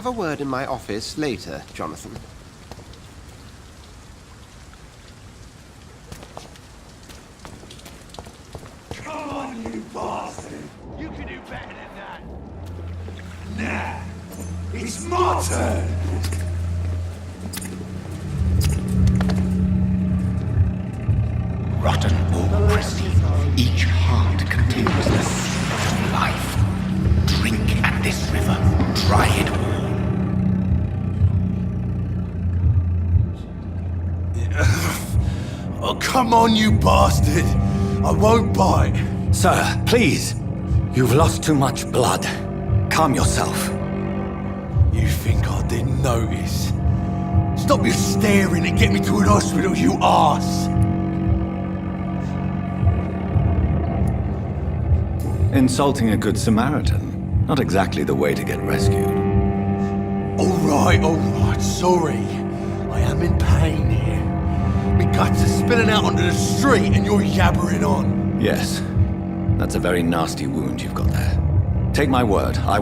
have a word in my office later, Jonathan. Come on, you bastard! You can do better than that. Nah, it's my turn! Rotten or pristine, each heart contains the seed of life. Drink at this river, try it all. Oh, come on, you bastard! I won't bite! Sir, please. You've lost too much blood. Calm yourself. You think I didn't notice? Stop your staring and get me to an hospital, you arse! Insulting a good Samaritan. Not exactly the way to get rescued. Alright, sorry. I am in pain here. My guts are spilling out onto the street and you're yabbering on. Yes. That's a very nasty wound you've got there. Take my word, I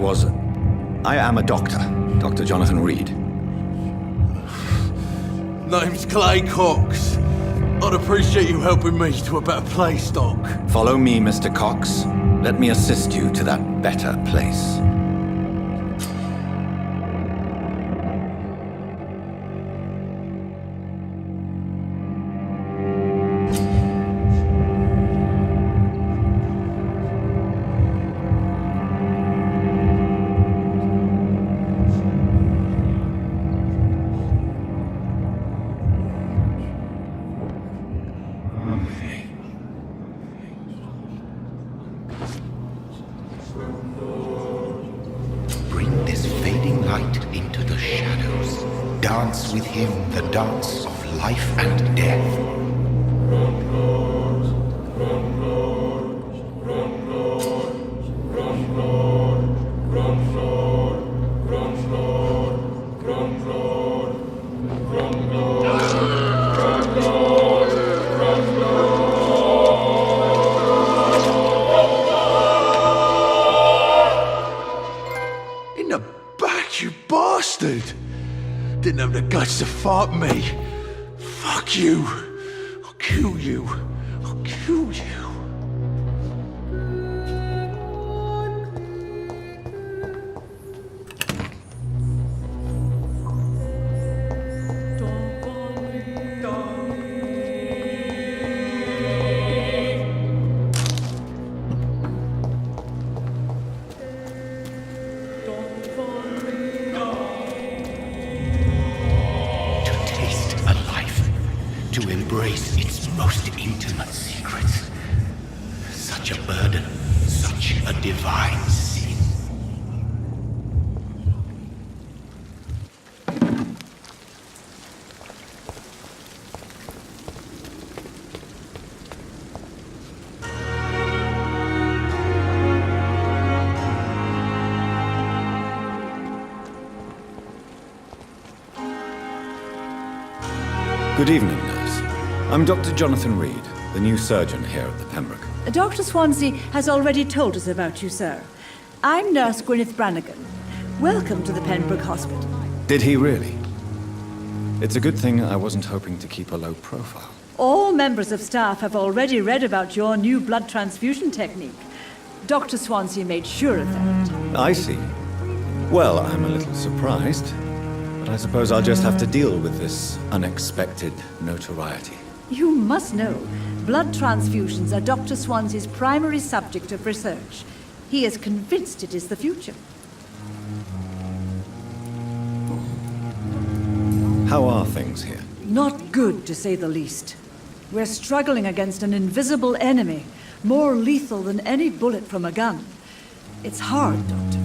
am a doctor. Dr. Jonathan Reid. Name's Clay Cox. I'd appreciate you helping me to a better place, Doc. Follow me, Mr. Cox. Let me assist you to that better place. Bring this fading light into the shadows. Dance with him the dance of life and death. In the back, you bastard! Didn't have the guts to fight me. Fuck you. I'll kill you. I'll kill you. To taste a life, to embrace its most intimate secrets. Such a burden, such a divine sin. Good evening, nurse. I'm Dr. Jonathan Reid, the new surgeon here at the Pembroke. Dr. Swansea has already told us about you, sir. I'm Nurse Gwyneth Brannigan. Welcome to the Pembroke Hospital. Did he really? It's a good thing I wasn't hoping to keep a low profile. All members of staff have already read about your new blood transfusion technique. Dr. Swansea made sure of that. I see. Well, I'm a little surprised, but I suppose I'll just have to deal with this unexpected notoriety. You must know, blood transfusions are Dr. Swansea's primary subject of research. He is convinced it is the future. How are things here? Not good, to say the least. We're struggling against an invisible enemy, more lethal than any bullet from a gun. It's hard, Doctor.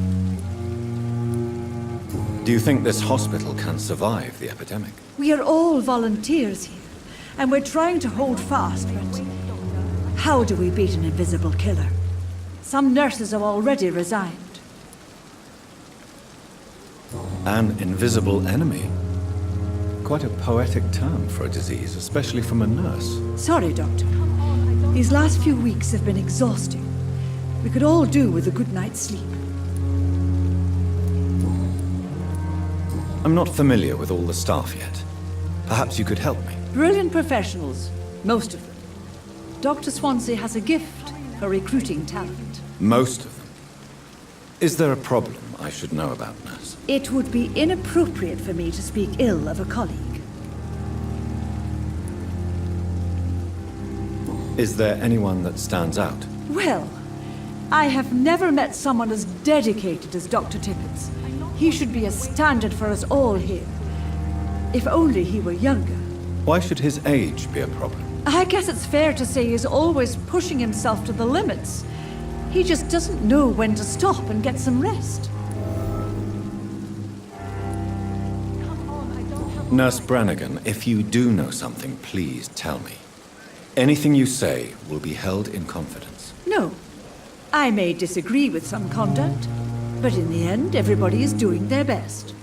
Do you think this hospital can survive the epidemic? We are all volunteers here, and we're trying to hold fast, but how do we beat an invisible killer? Some nurses have already resigned. An invisible enemy? Quite a poetic term for a disease, especially from a nurse. Sorry, Doctor. These last few weeks have been exhausting. We could all do with a good night's sleep. I'm not familiar with all the staff yet. Perhaps you could help me. Brilliant professionals, most of them. Dr. Swansea has a gift for recruiting talent. Most of them. Is there a problem I should know about, nurse? It would be inappropriate for me to speak ill of a colleague. Is there anyone that stands out? Well, I have never met someone as dedicated as Dr. Tippett. He should be a standard for us all here. If only he were younger. Why should his age be a problem? I guess it's fair to say he's always pushing himself to the limits. He just doesn't know when to stop and get some rest. Nurse Brannigan, if you do know something, please tell me. Anything you say will be held in confidence. No. I may disagree with some conduct, but in the end, everybody is doing their best.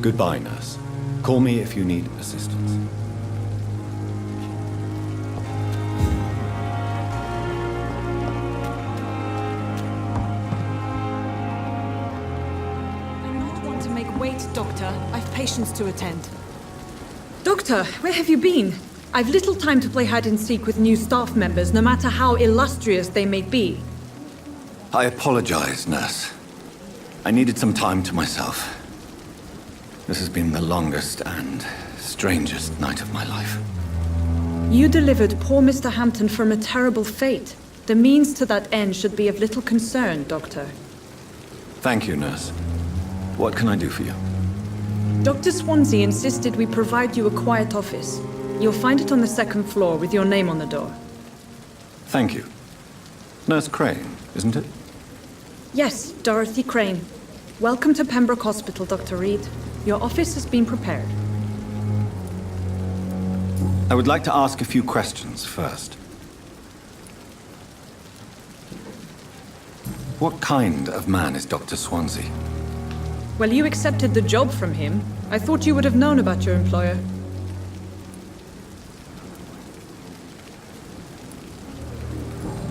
Goodbye, nurse. Call me if you need assistance. Wait, Doctor. I've patients to attend. Doctor, where have you been? I've little time to play hide-and-seek with new staff members, no matter how illustrious they may be. I apologize, nurse. I needed some time to myself. This has been the longest and strangest night of my life. You delivered poor Mr. Hampton from a terrible fate. The means to that end should be of little concern, Doctor. Thank you, nurse. What can I do for you? Dr. Swansea insisted we provide you a quiet office. You'll find it on the second floor with your name on the door. Thank you. Nurse Crane, isn't it? Yes, Dorothy Crane. Welcome to Pembroke Hospital, Dr. Reid. Your office has been prepared. I would like to ask a few questions first. What kind of man is Dr. Swansea? Well, you accepted the job from him. I thought you would have known about your employer.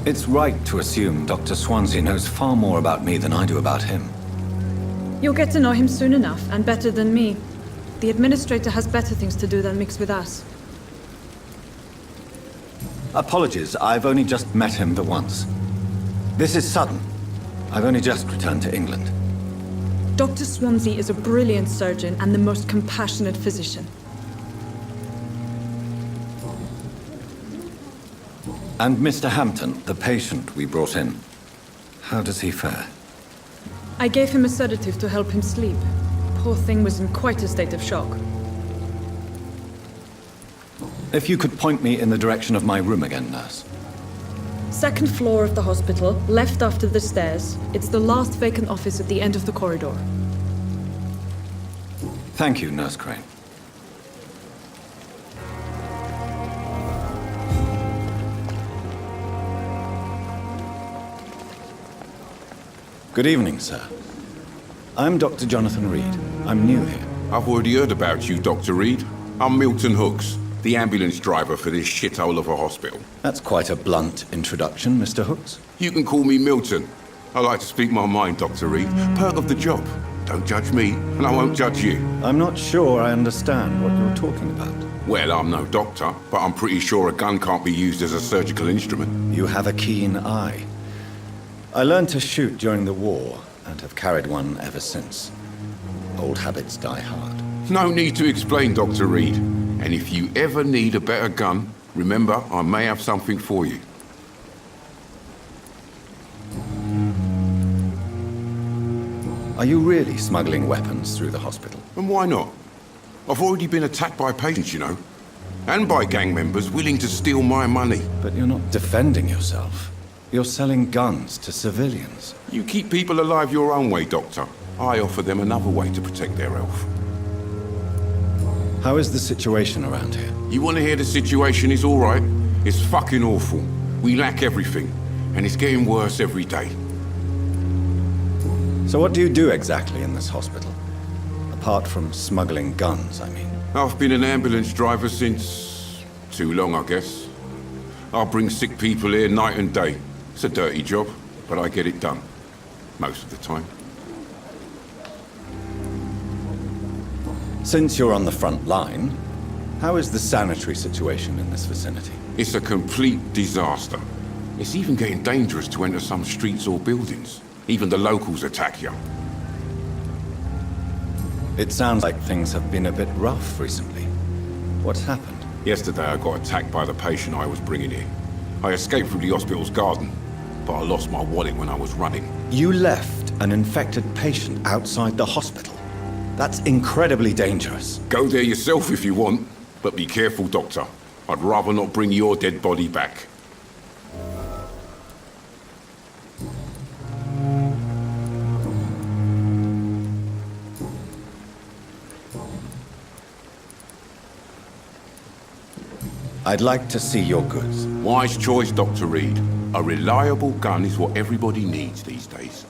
It's right to assume Dr. Swansea knows far more about me than I do about him. You'll get to know him soon enough, and better than me. The administrator has better things to do than mix with us. Apologies, I've only just met him the once. This is sudden. I've only just returned to England. Dr. Swansea is a brilliant surgeon and the most compassionate physician. And Mr. Hampton, the patient we brought in, how does he fare? I gave him a sedative to help him sleep. Poor thing was in quite a state of shock. If you could point me in the direction of my room again, nurse. Second floor of the hospital, left after the stairs. It's the last vacant office at the end of the corridor. Thank you, Nurse Crane. Good evening, sir. I'm Dr. Jonathan Reid. I'm new here. I've already heard about you, Dr. Reid. I'm Milton Hooks, the ambulance driver for this shithole of a hospital. That's quite a blunt introduction, Mr. Hooks. You can call me Milton. I like to speak my mind, Dr. Reid. Perk of the job. Don't judge me, and I won't judge you. I'm not sure I understand what you're talking about. Well, I'm no doctor, but I'm pretty sure a gun can't be used as a surgical instrument. You have a keen eye. I learned to shoot during the war, and have carried one ever since. Old habits die hard. No need to explain, Dr. Reid. And if you ever need a better gun, remember, I may have something for you. Are you really smuggling weapons through the hospital? And why not? I've already been attacked by patients, you know. And by gang members willing to steal my money. But you're not defending yourself. You're selling guns to civilians. You keep people alive your own way, Doctor. I offer them another way to protect their health. How is the situation around here? You want to hear the situation is all right? It's fucking awful. We lack everything, and it's getting worse every day. So what do you do exactly in this hospital? Apart from smuggling guns, I mean. I've been an ambulance driver since... too long, I guess. I'll bring sick people here night and day. It's a dirty job, but I get it done. Most of the time. Since you're on the front line, how is the sanitary situation in this vicinity? It's a complete disaster. It's even getting dangerous to enter some streets or buildings. Even the locals attack you. It sounds like things have been a bit rough recently. What's happened? Yesterday I got attacked by the patient I was bringing here. I escaped through the hospital's garden, but I lost my wallet when I was running. You left an infected patient outside the hospital. That's incredibly dangerous. Go there yourself if you want, but be careful, Doctor. I'd rather not bring your dead body back. I'd like to see your goods. Wise choice, Dr. Reid. A reliable gun is what everybody needs these days.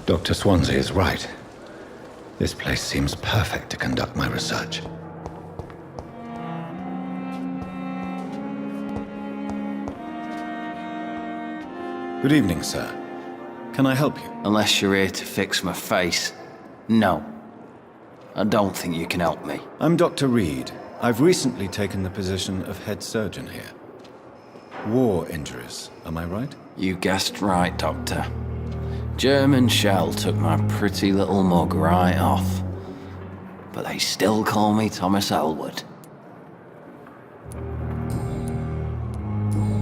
Dr. Swansea is right. This place seems perfect to conduct my research. Good evening, sir. Can I help you? Unless you're here to fix my face. No. I don't think you can help me. I'm Dr. Reid. I've recently taken the position of head surgeon here. War injuries, am I right? You guessed right, Doctor. German shell took my pretty little mug right off. But they still call me Thomas Elwood.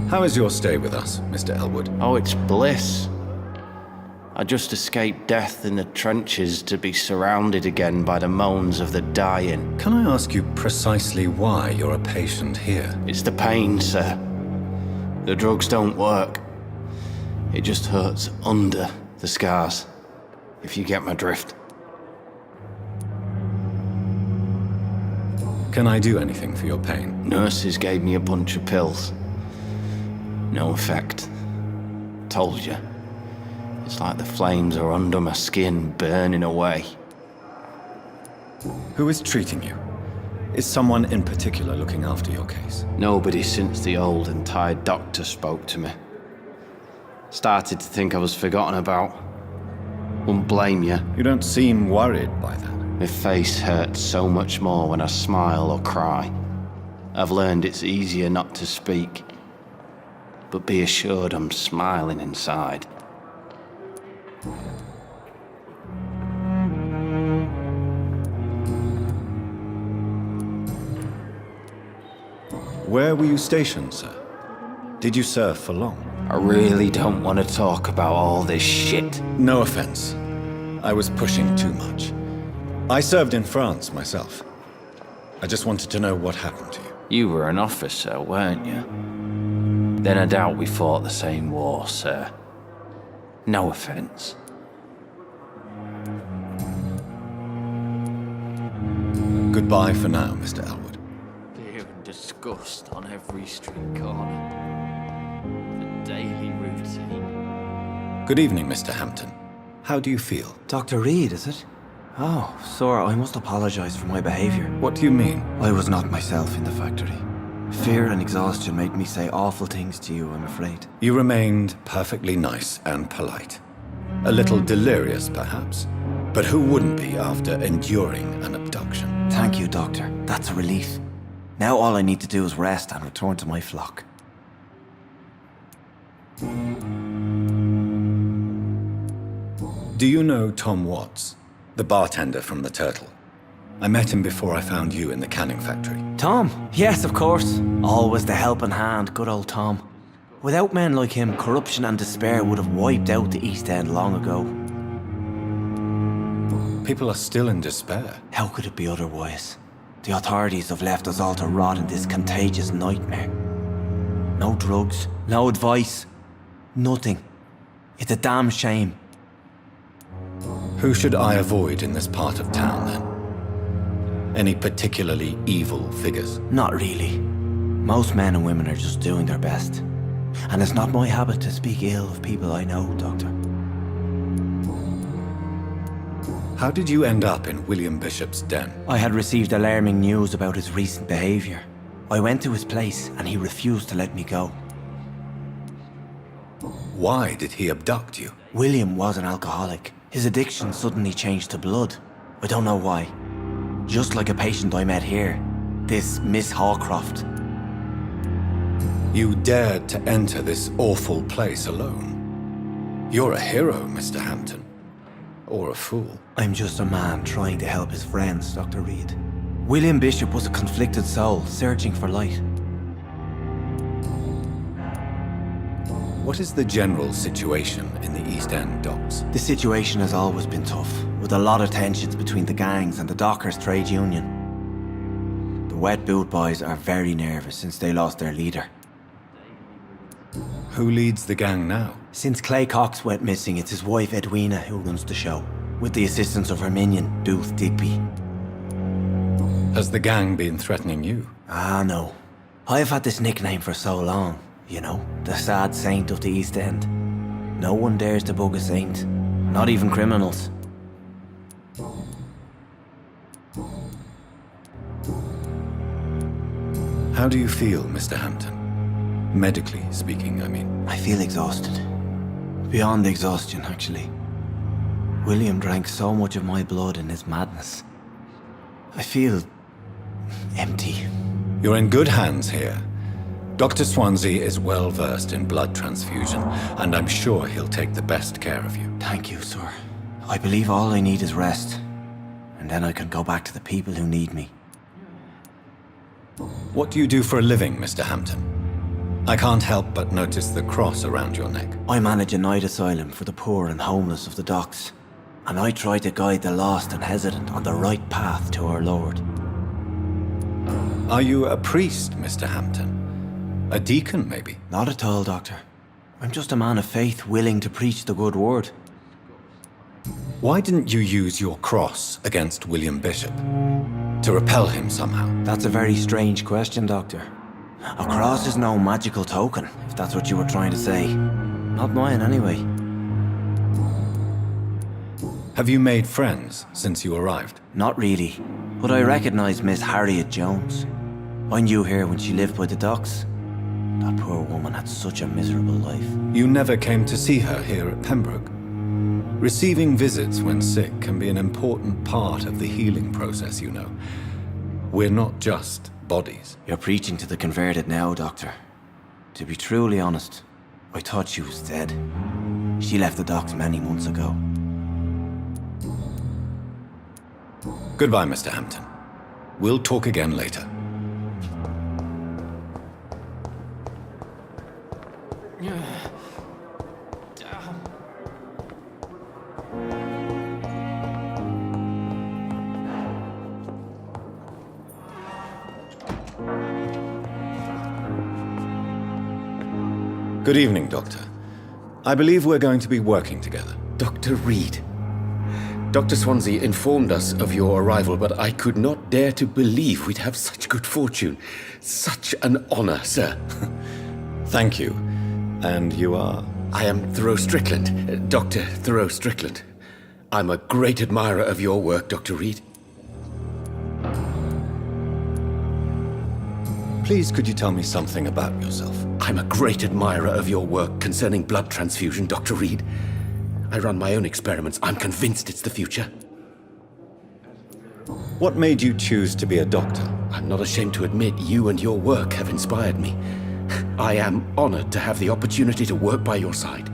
How is your stay with us, Mr. Elwood? Oh, it's bliss. I just escaped death in the trenches to be surrounded again by the moans of the dying. Can I ask you precisely why you're a patient here? It's the pain, sir. The drugs don't work. It just hurts under the scars, if you get my drift. Can I do anything for your pain? Nurses gave me a bunch of pills. No effect. Told you. It's like the flames are under my skin, burning away. Who is treating you? Is someone in particular looking after your case? Nobody since the old and tired doctor spoke to me. Started to think I was forgotten about. Wouldn't blame you. You don't seem worried by that. My face hurts so much more when I smile or cry. I've learned it's easier not to speak. But be assured I'm smiling inside. Where were you stationed, sir? Did you serve for long? I really don't want to talk about all this shit. No offense. I was pushing too much. I served in France myself. I just wanted to know what happened to you. You were an officer, weren't you? Then I doubt we fought the same war, sir. No offense. Goodbye for now, Mr. Elwood. Fear and disgust on every street corner. The daily routine. Good evening, Mr. Hampton. How do you feel? Dr. Reid, is it? Oh, sir, I must apologize for my behavior. What do you mean? I was not myself in the factory. Fear and exhaustion made me say awful things to you, I'm afraid. You remained perfectly nice and polite. A little delirious, perhaps. But who wouldn't be after enduring an abduction? Thank you, Doctor. That's a relief. Now all I need to do is rest and return to my flock. Do you know Tom Watts, the bartender from the Turtle? I met him before I found you in the canning factory. Tom? Yes, of course. Always the helping hand, good old Tom. Without men like him, corruption and despair would have wiped out the East End long ago. People are still in despair. How could it be otherwise? The authorities have left us all to rot in this contagious nightmare. No drugs, no advice, nothing. It's a damn shame. Who should I avoid in this part of town, then? Any particularly evil figures? Not really. Most men and women are just doing their best. And it's not my habit to speak ill of people I know, Doctor. How did you end up in William Bishop's den? I had received alarming news about his recent behavior. I went to his place and he refused to let me go. Why did he abduct you? William was an alcoholic. His addiction suddenly changed to blood. I don't know why. Just like a patient I met here. This Miss Hawcroft. You dared to enter this awful place alone. You're a hero, Mr. Hampton. Or a fool. I'm just a man trying to help his friends, Dr. Reid. William Bishop was a conflicted soul, searching for light. What is the general situation in the East End docks? The situation has always been tough, with a lot of tensions between the gangs and the Dockers' trade union. The Wet Boot Boys are very nervous since they lost their leader. Who leads the gang now? Since Clay Cox went missing, it's his wife Edwina who runs the show, with the assistance of her minion, Booth Digby. Has the gang been threatening you? Ah, no. I've had this nickname for so long, you know, the sad saint of the East End. No one dares to bug a saint, not even criminals. How do you feel, Mr. Hampton? Medically speaking, I mean. I feel exhausted. Beyond exhaustion, actually. William drank so much of my blood in his madness. I feel empty. You're in good hands here. Dr. Swansea is well versed in blood transfusion, and I'm sure he'll take the best care of you. Thank you, sir. I believe all I need is rest. And then I can go back to the people who need me. What do you do for a living, Mr. Hampton? I can't help but notice the cross around your neck. I manage a night asylum for the poor and homeless of the docks. And I try to guide the lost and hesitant on the right path to our Lord. Are you a priest, Mr. Hampton? A deacon, maybe? Not at all, Doctor. I'm just a man of faith willing to preach the good word. Why didn't you use your cross against William Bishop? To repel him somehow? That's a very strange question, Doctor. A cross is no magical token, if that's what you were trying to say. Not mine, anyway. Have you made friends since you arrived? Not really, but I recognize Miss Harriet Jones. I knew her when she lived by the docks. That poor woman had such a miserable life. You never came to see her here at Pembroke? Receiving visits when sick can be an important part of the healing process, you know. We're not just bodies. You're preaching to the converted now, Doctor. To be truly honest, I thought she was dead. She left the docks many months ago. Goodbye, Mr. Hampton. We'll talk again later. Good evening, Doctor. I believe we're going to be working together. Dr. Reid. Dr. Swansea informed us of your arrival, but I could not dare to believe we'd have such good fortune. Such an honor, sir. Thank you. And you are? I am Thoreau Strickland, Dr. Thoreau Strickland. I'm a great admirer of your work, Dr. Reid. Please, could you tell me something about yourself? I'm a great admirer of your work concerning blood transfusion, Dr. Reid. I run my own experiments. I'm convinced it's the future. What made you choose to be a doctor? I'm not ashamed to admit you and your work have inspired me. I am honored to have the opportunity to work by your side.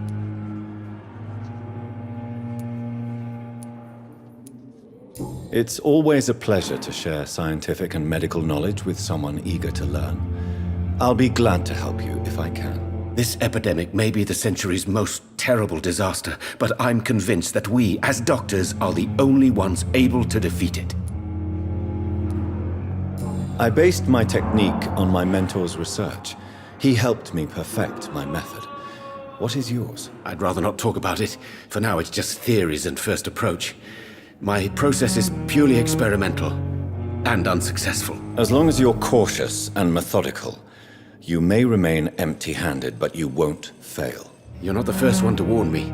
It's always a pleasure to share scientific and medical knowledge with someone eager to learn. I'll be glad to help you if I can. This epidemic may be the century's most terrible disaster, but I'm convinced that we, as doctors, are the only ones able to defeat it. I based my technique on my mentor's research. He helped me perfect my method. What is yours? I'd rather not talk about it. For now, it's just theories and first approach. My process is purely experimental and unsuccessful. As long as you're cautious and methodical, you may remain empty-handed, but you won't fail. You're not the first one to warn me,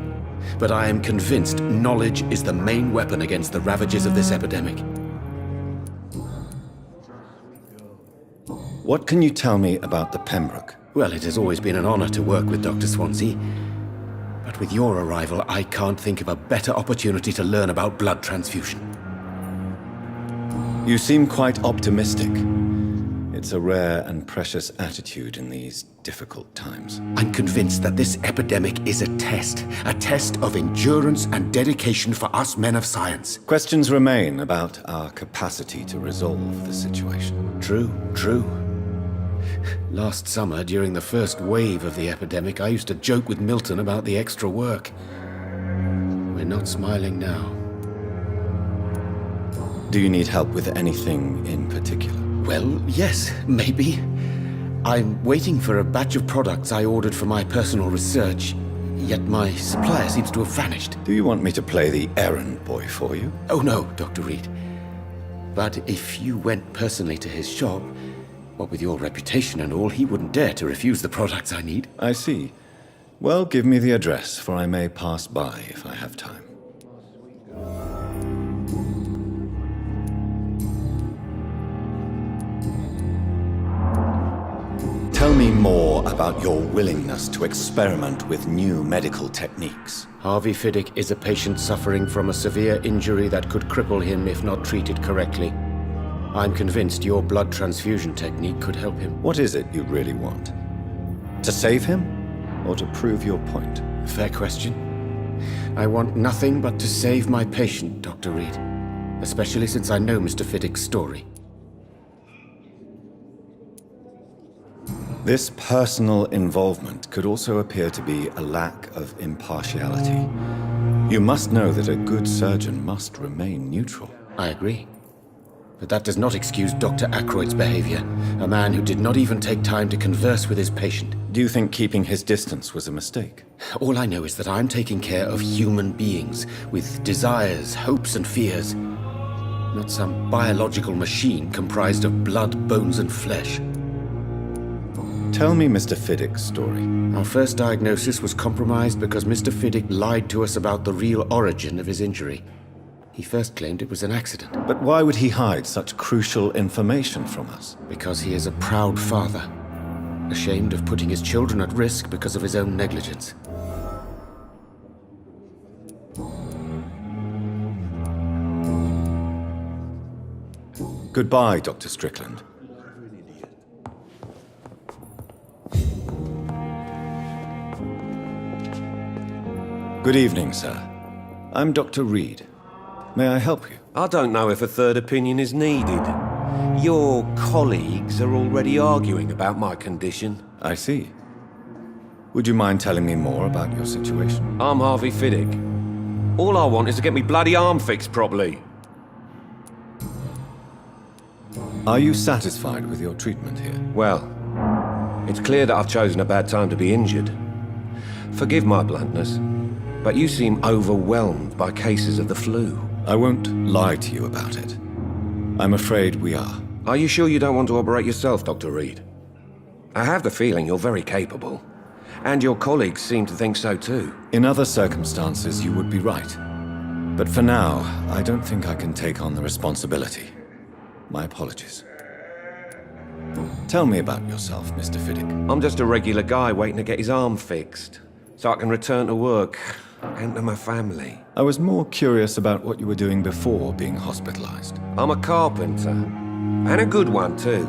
but I am convinced knowledge is the main weapon against the ravages of this epidemic. What can you tell me about the Pembroke? Well, it has always been an honor to work with Dr. Swansea. But with your arrival, I can't think of a better opportunity to learn about blood transfusion. You seem quite optimistic. It's a rare and precious attitude in these difficult times. I'm convinced that this epidemic is a test of endurance and dedication for us men of science. Questions remain about our capacity to resolve the situation. True. Last summer, during the first wave of the epidemic, I used to joke with Milton about the extra work. We're not smiling now. Do you need help with anything in particular? Well, yes, maybe. I'm waiting for a batch of products I ordered for my personal research, yet my supplier seems to have vanished. Do you want me to play the errand boy for you? Oh no, Dr. Reid. But if you went personally to his shop, what with your reputation and all, he wouldn't dare to refuse the products I need. I see. Well, give me the address, for I may pass by if I have time. Tell me more about your willingness to experiment with new medical techniques. Harvey Fiddick is a patient suffering from a severe injury that could cripple him if not treated correctly. I'm convinced your blood transfusion technique could help him. What is it you really want? To save him, or to prove your point? Fair question. I want nothing but to save my patient, Dr. Reid. Especially since I know Mr. Fiddick's story. This personal involvement could also appear to be a lack of impartiality. You must know that a good surgeon must remain neutral. I agree. But that does not excuse Dr. Ackroyd's behavior, a man who did not even take time to converse with his patient. Do you think keeping his distance was a mistake? All I know is that I'm taking care of human beings with desires, hopes, and fears. Not some biological machine comprised of blood, bones, and flesh. Tell me Mr. Fiddick's story. Our first diagnosis was compromised because Mr. Fiddick lied to us about the real origin of his injury. He first claimed it was an accident. But why would he hide such crucial information from us? Because he is a proud father, ashamed of putting his children at risk because of his own negligence. Goodbye, Dr. Strickland. Good evening, sir. I'm Dr. Reid. May I help you? I don't know if a third opinion is needed. Your colleagues are already arguing about my condition. I see. Would you mind telling me more about your situation? I'm Harvey Fiddick. All I want is to get me bloody arm fixed properly. Are you satisfied with your treatment here? Well, it's clear that I've chosen a bad time to be injured. Forgive my bluntness, but you seem overwhelmed by cases of the flu. I won't lie to you about it. I'm afraid we are. Are you sure you don't want to operate yourself, Dr. Reid? I have the feeling you're very capable. And your colleagues seem to think so too. In other circumstances, you would be right. But for now, I don't think I can take on the responsibility. My apologies. Tell me about yourself, Mr. Fiddick. I'm just a regular guy waiting to get his arm fixed, so I can return to work. and to my family. I was more curious about what you were doing before being hospitalized. I'm a carpenter, and a good one too.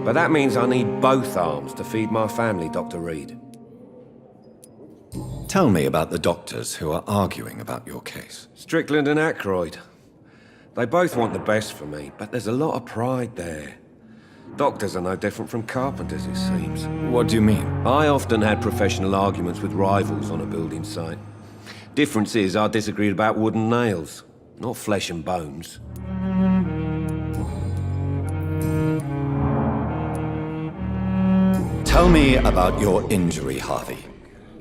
But that means I need both arms to feed my family, Dr. Reid. Tell me about the doctors who are arguing about your case. Strickland and Aykroyd. They both want the best for me, but there's a lot of pride there. Doctors are no different from carpenters, it seems. What do you mean? I often had professional arguments with rivals on a building site. Difference is, I disagreed about wood and nails, not flesh and bones. Tell me about your injury, Harvey.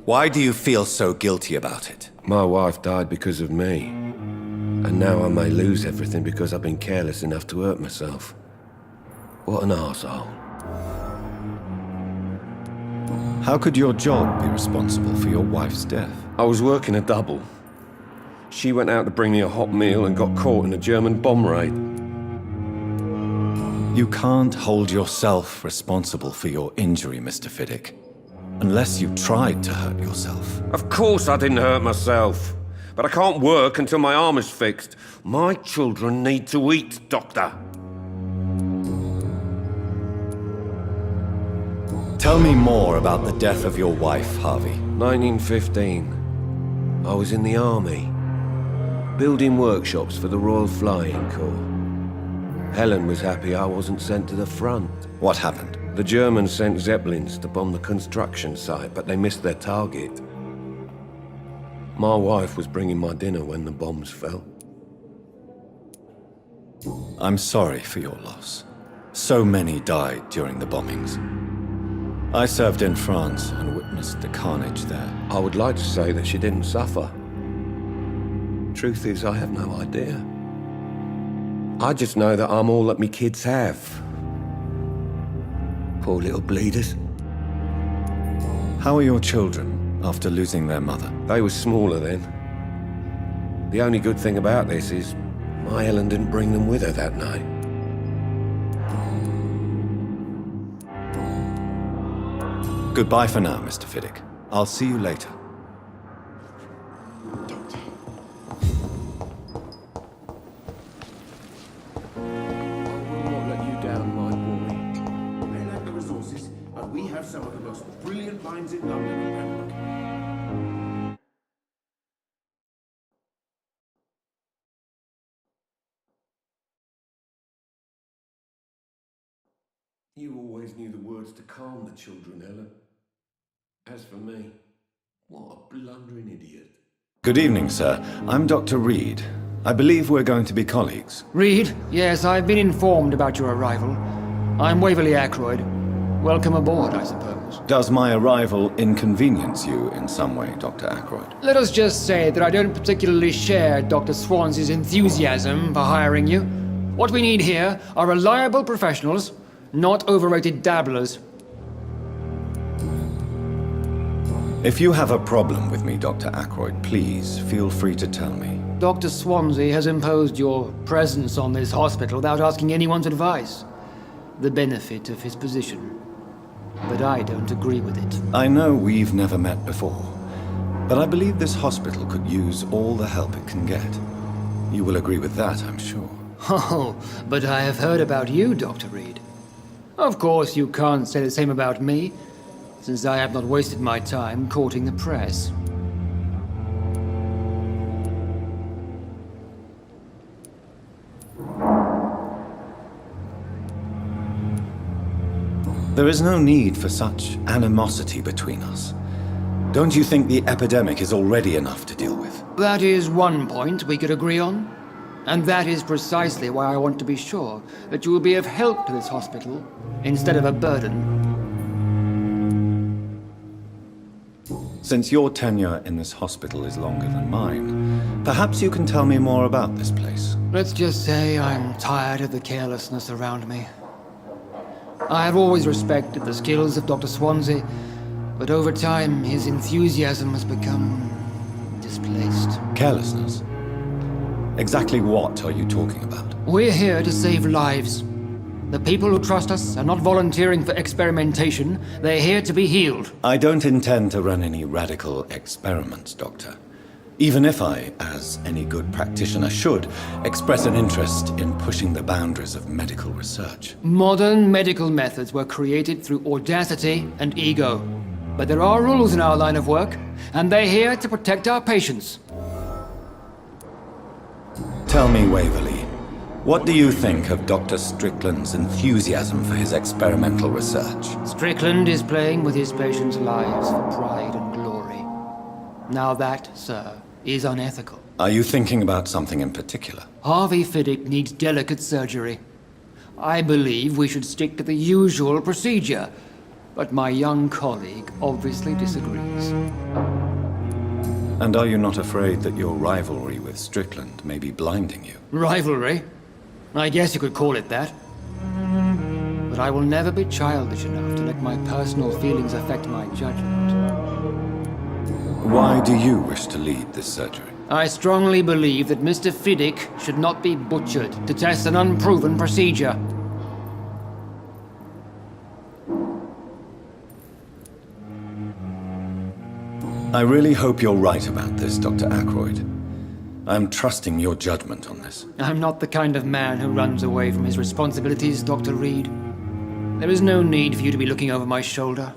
Why do you feel so guilty about it? My wife died because of me. And now I may lose everything because I've been careless enough to hurt myself. What an arsehole. How could your job be responsible for your wife's death? I was working a double. She went out to bring me a hot meal and got caught in a German bomb raid. You can't hold yourself responsible for your injury, Mr. Fiddick. Unless you tried to hurt yourself. Of course I didn't hurt myself. But I can't work until my arm is fixed. My children need to eat, Doctor. Tell me more about the death of your wife, Harvey. 1915. I was in the army, building workshops for the Royal Flying Corps. Helen was happy I wasn't sent to the front. What happened? The Germans sent Zeppelins to bomb the construction site, but they missed their target. My wife was bringing my dinner when the bombs fell. I'm sorry for your loss. So many died during the bombings. I served in France and witnessed the carnage there. I would like to say that she didn't suffer. Truth is, I have no idea. I just know that I'm all that me kids have. Poor little bleeders. How are your children after losing their mother? They were smaller then. The only good thing about this is my Helen didn't bring them with her that night. Goodbye for now, Mr. Fiddick. I'll see you later. We have some of the most brilliant minds in London and Pembroke. You always knew the words to calm the children, Helen. As for me, what a blundering idiot. Good evening, sir. I'm Dr. Reid. I believe we're going to be colleagues. Reid? Yes, I've been informed about your arrival. I'm Waverly Aykroyd. Welcome aboard, I suppose. Does my arrival inconvenience you in some way, Dr. Aykroyd? Let us just say that I don't particularly share Dr. Swansea's enthusiasm for hiring you. What we need here are reliable professionals, not overrated dabblers. If you have a problem with me, Dr. Aykroyd, please feel free to tell me. Dr. Swansea has imposed your presence on this hospital without asking anyone's advice. The benefit of his position. But I don't agree with it. I know we've never met before, but I believe this hospital could use all the help it can get. You will agree with that, I'm sure. Oh, but I have heard about you, Dr. Reid. Of course, you can't say the same about me, since I have not wasted my time courting the press. There is no need for such animosity between us. Don't you think the epidemic is already enough to deal with? That is one point we could agree on. And that is precisely why I want to be sure that you will be of help to this hospital, instead of a burden. Since your tenure in this hospital is longer than mine, perhaps you can tell me more about this place. Let's just say I'm tired of the carelessness around me. I have always respected the skills of Dr. Swansea, but over time his enthusiasm has become displaced. Carelessness? Exactly what are you talking about? We're here to save lives. The people who trust us are not volunteering for experimentation. They're here to be healed. I don't intend to run any radical experiments, Doctor. Even if I, as any good practitioner should, express an interest in pushing the boundaries of medical research. Modern medical methods were created through audacity and ego. But there are rules in our line of work, and they're here to protect our patients. Tell me, Waverly, what do you think of Dr. Strickland's enthusiasm for his experimental research? Strickland is playing with his patients' lives for pride and glory. Now that, sir, is unethical. Are you thinking about something in particular? Harvey Fiddick needs delicate surgery. I believe we should stick to the usual procedure, but my young colleague obviously disagrees. And are you not afraid that your rivalry with Strickland may be blinding you? Rivalry? I guess you could call it that. But I will never be childish enough to let my personal feelings affect my judgment. Why do you wish to lead this surgery? I strongly believe that Mr. Fiddick should not be butchered to test an unproven procedure. I really hope you're right about this, Dr. Ackroyd. I'm trusting your judgment on this. I'm not the kind of man who runs away from his responsibilities, Dr. Reid. There is no need for you to be looking over my shoulder.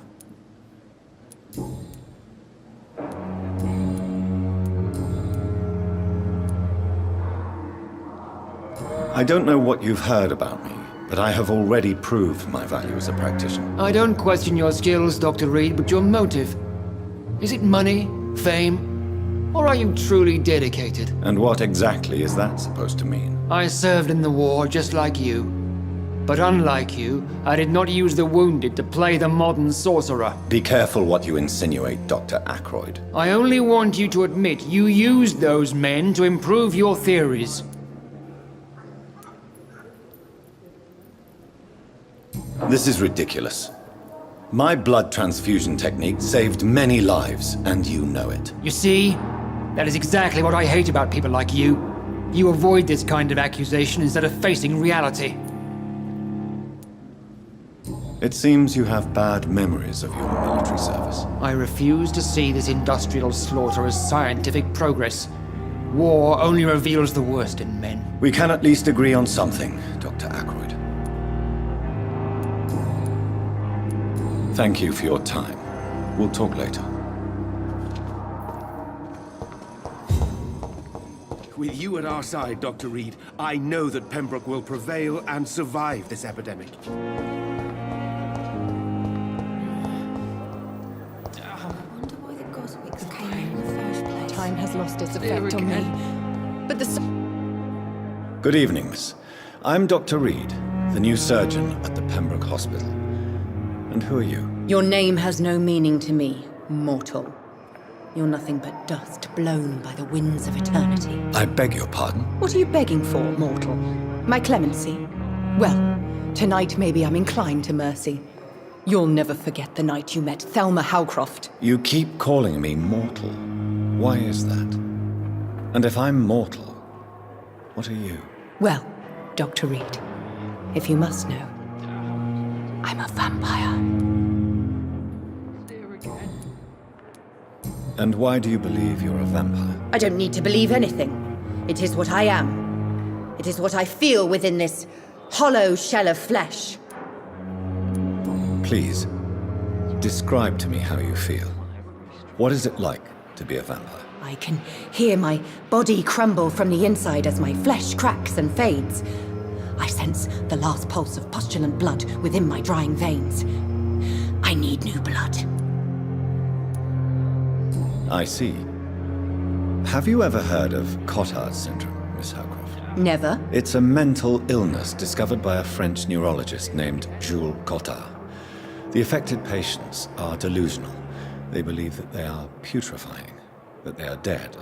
I don't know what you've heard about me, but I have already proved my value as a practitioner. I don't question your skills, Dr. Reid, but your motive. Is it money, fame, or are you truly dedicated? And what exactly is that supposed to mean? I served in the war just like you. But unlike you, I did not use the wounded to play the modern sorcerer. Be careful what you insinuate, Dr. Ackroyd. I only want you to admit you used those men to improve your theories. This is ridiculous. My blood transfusion technique saved many lives, and you know it. You see? That is exactly what I hate about people like you. You avoid this kind of accusation instead of facing reality. It seems you have bad memories of your military service. I refuse to see this industrial slaughter as scientific progress. War only reveals the worst in men. We can at least agree on something, Dr. Ackroyd. Thank you for your time. We'll talk later. With you at our side, Dr. Reid, I know that Pembroke will prevail and survive this epidemic. Time has lost its effect on me. But the... Good evening, miss. I'm Dr. Reid, the new surgeon at the Pembroke Hospital. And who are you? Your name has no meaning to me, mortal. You're nothing but dust blown by the winds of eternity. I beg your pardon? What are you begging for, mortal? My clemency? Well, tonight maybe I'm inclined to mercy. You'll never forget the night you met Thelma Howcroft. You keep calling me mortal. Why is that? And if I'm mortal, what are you? Well, Dr. Reid, if you must know, I'm a vampire. And why do you believe you're a vampire? I don't need to believe anything. It is what I am. It is what I feel within this hollow shell of flesh. Please, describe to me how you feel. What is it like to be a vampire? I can hear my body crumble from the inside as my flesh cracks and fades. I sense the last pulse of postulant blood within my drying veins. I need new blood. I see. Have you ever heard of Cotard's syndrome, Miss Howcroft? Never. It's a mental illness discovered by a French neurologist named Jules Cotard. The affected patients are delusional. They believe that they are putrefying, that they are dead,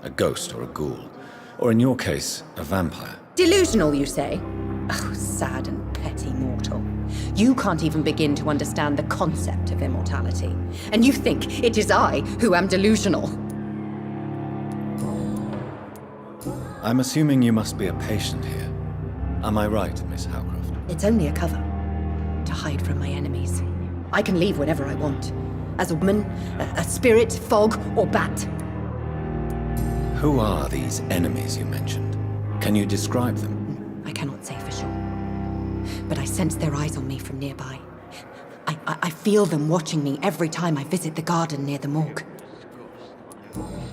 a ghost or a ghoul, or in your case, a vampire. Delusional, you say? Oh, sad and petty mortal. You can't even begin to understand the concept of immortality. And you think it is I who am delusional. I'm assuming you must be a patient here. Am I right, Miss Howcroft? It's only a cover. To hide from my enemies. I can leave whenever I want. As a woman, a spirit, fog, or bat. Who are these enemies you mentioned? Can you describe them? I cannot say for sure. But I sense their eyes on me from nearby. I feel them watching me every time I visit the garden near the morgue.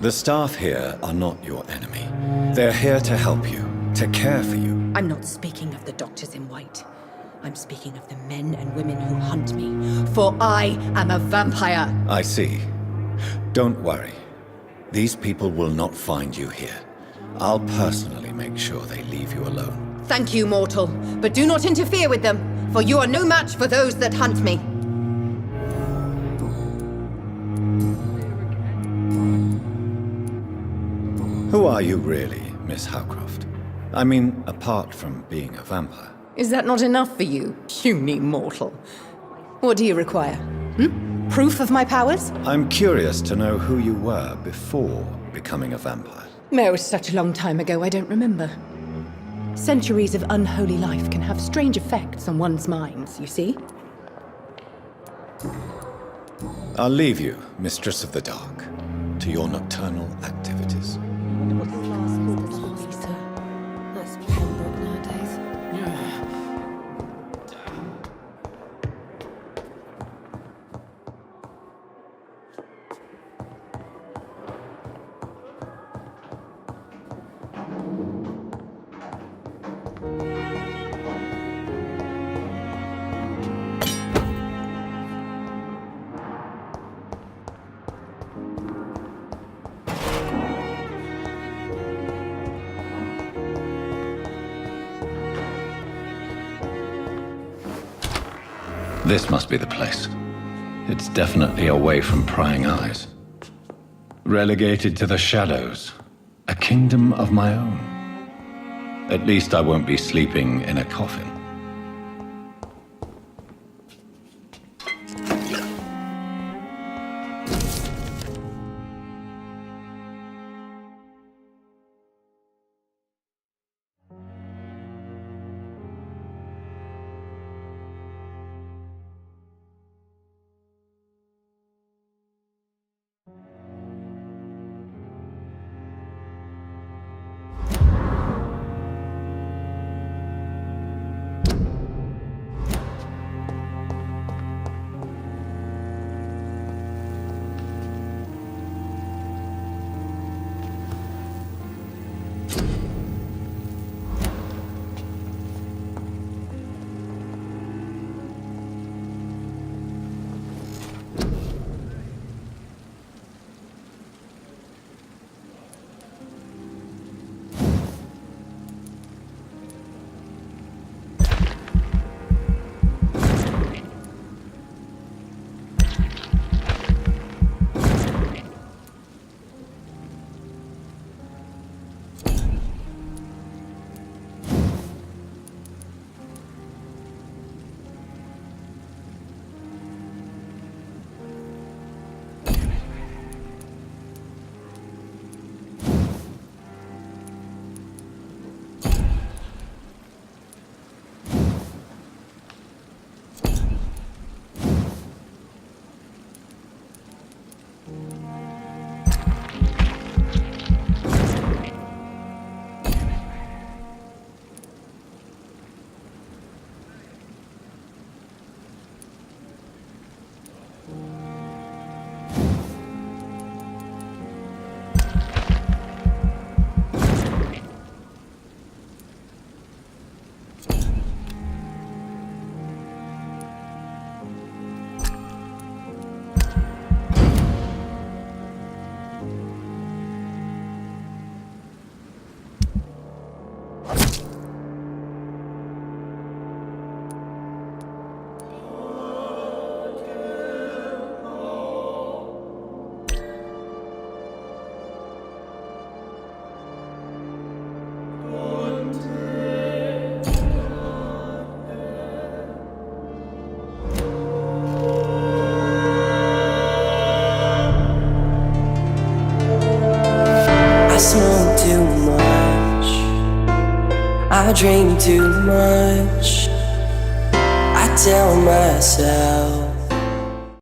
The staff here are not your enemy. They're here to help you, to care for you. I'm not speaking of the doctors in white. I'm speaking of the men and women who hunt me, for I am a vampire. I see. Don't worry. These people will not find you here. I'll personally make sure they leave you alone. Thank you, mortal, but do not interfere with them, for you are no match for those that hunt me. Who are you really, Miss Howcroft? I mean, apart from being a vampire. Is that not enough for you, puny mortal? What do you require? Proof of my powers? I'm curious to know who you were before becoming a vampire. It was such a long time ago, I don't remember. Centuries of unholy life can have strange effects on one's minds, you see? I'll leave you, Mistress of the Dark, to your nocturnal activities. That's Pembroke nowadays. This must be the place. It's definitely away from prying eyes. Relegated to the shadows. A kingdom of my own. At least I won't be sleeping in a coffin. smoke too much, I drink too much, tell myself